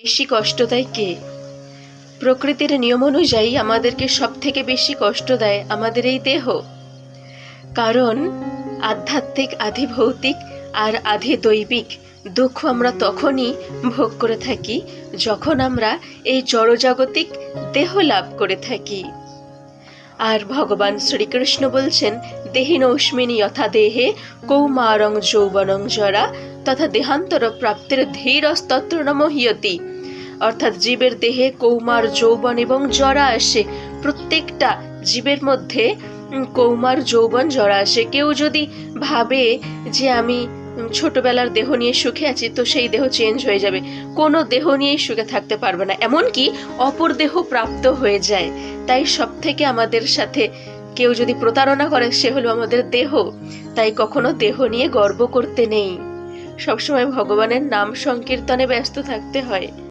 বেশি কষ্ট দেয় কে? প্রকৃতির নিয়ম অনুযায়ী আমাদেরকে সব থেকে বেশি কষ্ট দেয় আমাদের এই দেহ। কারণ আধ্যাত্মিক আধি ভৌতিক আর আধি দৈবিক দুঃখ আমরা তখনই ভোগ করে থাকি যখন আমরা এই জড়জাগতিক দেহ লাভ করে থাকি। আর ভগবান শ্রীকৃষ্ণ বলছেন, দেহিনৌষ্মিনী যথা দেহে কৌমারং যৌবনং জরা তথা দেহান্তর প্রাপ্তির ধীরস্তত্র ন মহীয়তি। অর্থাৎ জীবের দেহে কৌমার, যৌবন এবং জরা আসে। প্রত্যেকটা জীবের মধ্যে কৌমার, যৌবন, জরা আসে। কেউ যদি ভাবে যে আমি ছোটবেলার দেহ নিয়ে সুখে আছি, তো সেই দেহ চেঞ্জ হয়ে যাবে, কোনো দেহ নিয়েই সুখে থাকতে পারবে না, এমনকি অপর দেহ প্রাপ্ত হয়ে যায়। তাই সব থেকে আমাদের সাথে কেউ যদি প্রতারণা করে, সে হলো আমাদের দেহ। তাই কখনো দেহ নিয়ে গর্ব করতে নেই, সবসময় ভগবানের নাম সংকীর্তনে ব্যস্ত থাকতে হয়।